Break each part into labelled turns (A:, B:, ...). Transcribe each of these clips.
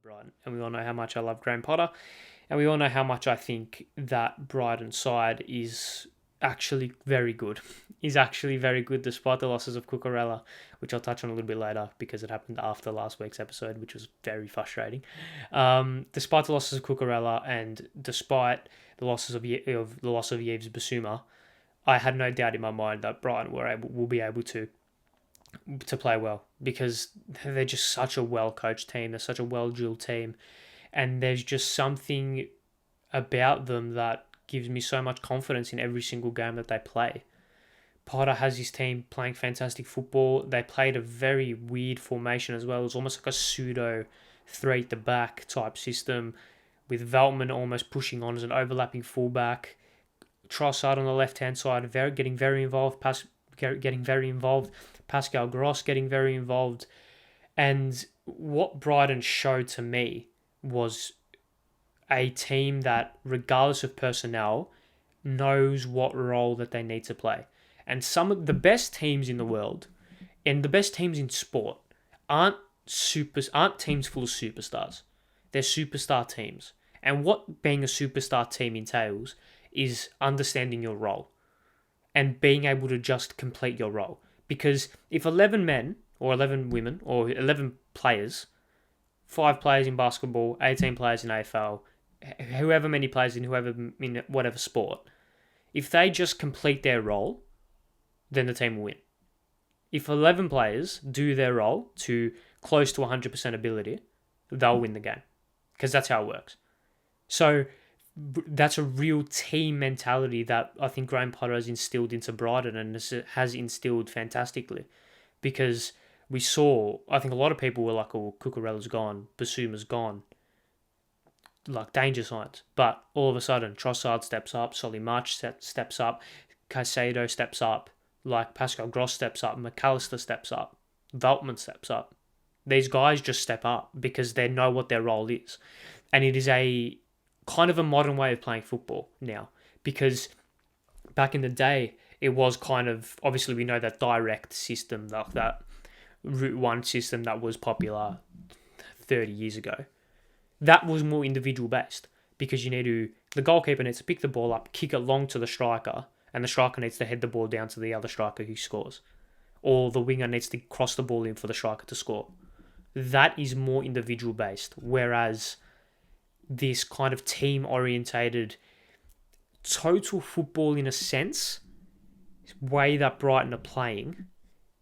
A: Brighton, and we all know how much I love Graham Potter, and we all know how much I think that Brighton side is actually very good. Is actually very good despite the losses of Cucurella, which I'll touch on a little bit later because it happened after last week's episode, which was very frustrating. Despite the losses of Cucurella and despite the losses of the loss of Yves Bissouma, I had no doubt in my mind that Brighton will be able to play well because they're just such a well coached team. They're such a well drilled team, and there's just something about them that gives me so much confidence in every single game that they play. Potter has his team playing fantastic football. They played a very weird formation as well. It was almost like a pseudo three at the back type system with Veltman almost pushing on as an overlapping fullback. Trossard on the left hand side, getting very involved. Pascal Gross getting very involved. And what Brighton showed to me was a team that, regardless of personnel, knows what role that they need to play. And some of the best teams in the world and the best teams in sport aren't teams full of superstars. They're superstar teams. And what being a superstar team entails is understanding your role and being able to just complete your role. Because if 11 men or 11 women or 11 players, 5 players in basketball, 18 players in AFL, whoever many players in whatever sport, if they just complete their role, then the team will win. If 11 players do their role to close to 100% ability, they'll win the game. Because that's how it works. So that's a real team mentality that I think Graham Potter has instilled into Brighton and has instilled fantastically. Because we saw, I think a lot of people were like, oh, Cucurella's gone, Bissouma's gone. Like danger signs. But all of a sudden, Trossard steps up, Solly March steps up, Caicedo steps up, like Pascal Gross steps up, McAllister steps up, Veltman steps up. These guys just step up because they know what their role is. And it is a kind of a modern way of playing football now. Because back in the day, it was kind of, obviously we know that direct system, that Route 1 system that was popular 30 years ago. That was more individual based because the goalkeeper needs to pick the ball up, kick it long to the striker, and the striker needs to head the ball down to the other striker who scores. Or the winger needs to cross the ball in for the striker to score. That is more individual based, whereas this kind of team orientated total football in a sense, way that Brighton are playing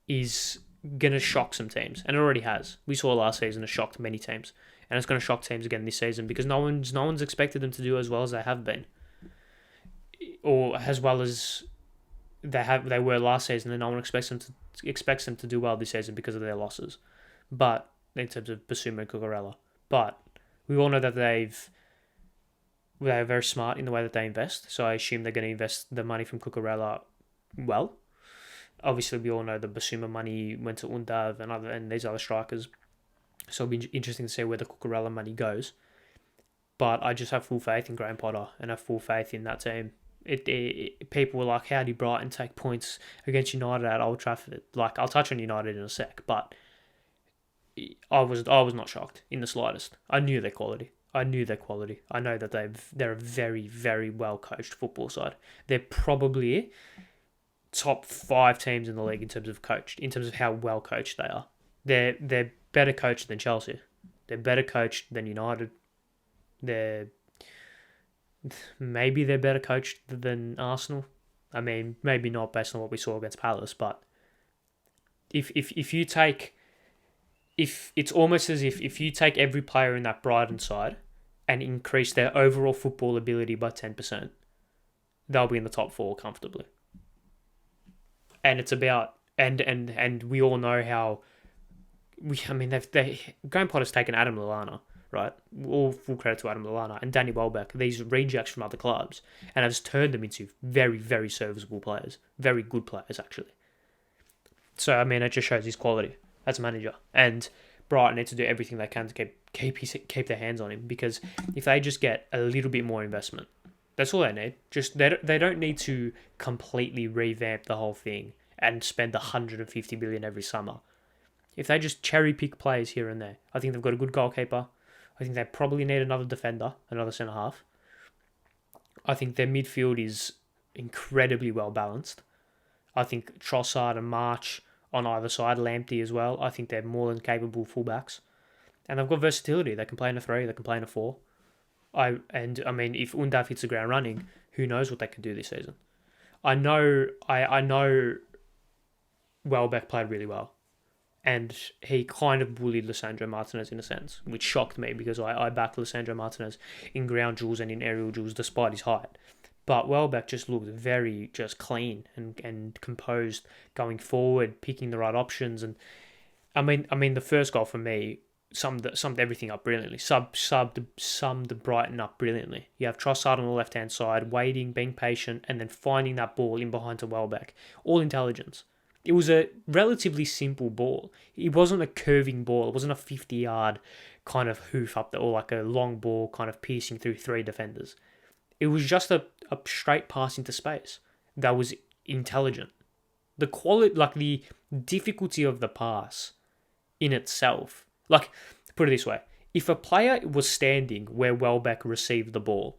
A: is going to shock some teams, and it already has. We saw last season it shocked many teams, and it's going to shock teams again this season because no one's expected them to do as well as they have been, or as well as they were last season, and no one expects them to do well this season because of their losses. But in terms of Bissouma and Cucurella, but we all know that they're very smart in the way that they invest. So I assume they're going to invest the money from Cucurella well. Obviously, we all know the Bissouma money went to Undav and these other strikers. So it'll be interesting to see where the Cucurella money goes. But I just have full faith in Graham Potter and have full faith in that team. People were like, how did Brighton take points against United at Old Trafford? Like, I'll touch on United in a sec, but I was not shocked in the slightest. I knew their quality. I know that they're a very, very well coached football side. They're probably top 5 teams in the league in terms of how well coached they are. They're better coached than Chelsea. They're better coached than United. Maybe they're better coached than Arsenal. I mean, maybe not based on what we saw against Palace, but if it's almost as if you take every player in that Brighton side and increase their overall football ability by 10%, they'll be in the top 4 comfortably. And it's about and we all know how Graham Potter's taken Adam Lallana, right? All full credit to Adam Lallana and Danny Welbeck, these rejects from other clubs, and has turned them into very, very serviceable players, very good players actually. So it just shows his quality as a manager, and Brighton need to do everything they can to keep their hands on him, because if they just get a little bit more investment, that's all they need. Just they don't need to completely revamp the whole thing and spend 150 billion every summer. If they just cherry pick players here and there, I think they've got a good goalkeeper. I think they probably need another defender, another centre half. I think their midfield is incredibly well balanced. I think Trossard and March on either side, Lamptey as well. I think they're more than capable fullbacks, and they've got versatility. They can play in a 3, they can play in a 4. I mean, if Undav hits the ground running, who knows what they can do this season? I know Welbeck played really well, and he kind of bullied Lissandro Martinez in a sense, which shocked me because I backed Lissandro Martinez in ground duels and in aerial duels despite his height. But Welbeck just looked very just clean and composed going forward, picking the right options. And I mean, the first goal for me summed everything up brilliantly. Summed Brighton up brilliantly. You have Trossard on the left hand side, waiting, being patient, and then finding that ball in behind to Welbeck. All intelligence. It was a relatively simple ball. It wasn't a curving ball. It wasn't a 50-yard kind of hoof up there, or like a long ball kind of piercing through 3 defenders. It was just a straight pass into space that was intelligent. The quality, like the difficulty of the pass in itself, like, put it this way, if a player was standing where Welbeck received the ball,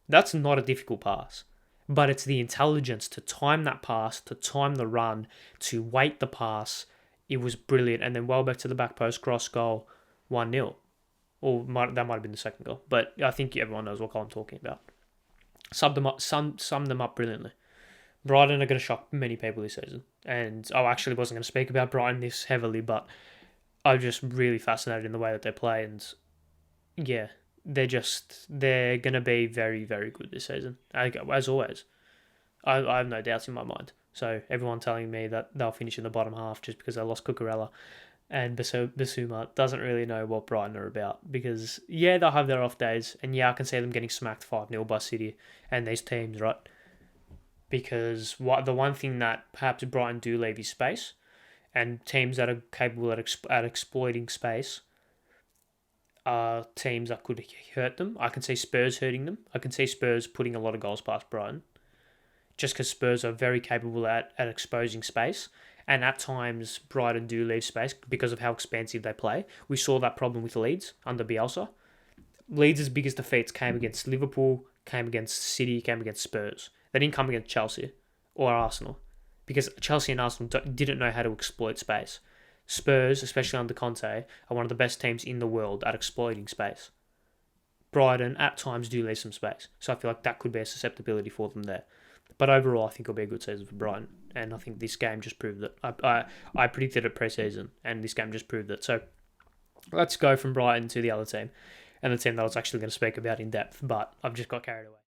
A: that's not a difficult pass. But it's the intelligence to time that pass, to time the run, to wait the pass. It was brilliant. And then Welbeck to the back post, cross goal, 1-0. Or that might have been the second goal. But I think everyone knows what goal I'm talking about. Summed them up brilliantly. Brighton are going to shock many people this season. And I actually wasn't going to speak about Brighton this heavily, but I'm just really fascinated in the way that they play. And yeah, they're going to be very, very good this season. As always, I have no doubts in my mind. So everyone telling me that they'll finish in the bottom half just because they lost Cucurella and Basuma doesn't really know what Brighton are about. Because, yeah, they'll have their off days. And, yeah, I can see them getting smacked 5-0 by City and these teams, right? Because the one thing that perhaps Brighton do leave is space. And teams that are capable at exploiting space are teams that could hurt them. I can see Spurs hurting them. I can see Spurs putting a lot of goals past Brighton. Just because Spurs are very capable at exposing space. And at times, Brighton do leave space because of how expansive they play. We saw that problem with Leeds under Bielsa. Leeds' biggest defeats came against Liverpool, came against City, came against Spurs. They didn't come against Chelsea or Arsenal. Because Chelsea and Arsenal didn't know how to exploit space. Spurs, especially under Conte, are one of the best teams in the world at exploiting space. Brighton, at times, do leave some space. So I feel like that could be a susceptibility for them there. But overall, I think it'll be a good season for Brighton. And I think this game just proved it. I predicted it pre-season, and this game just proved it. So let's go from Brighton to the other team. And the team that I was actually going to speak about in depth, but I've just got carried away.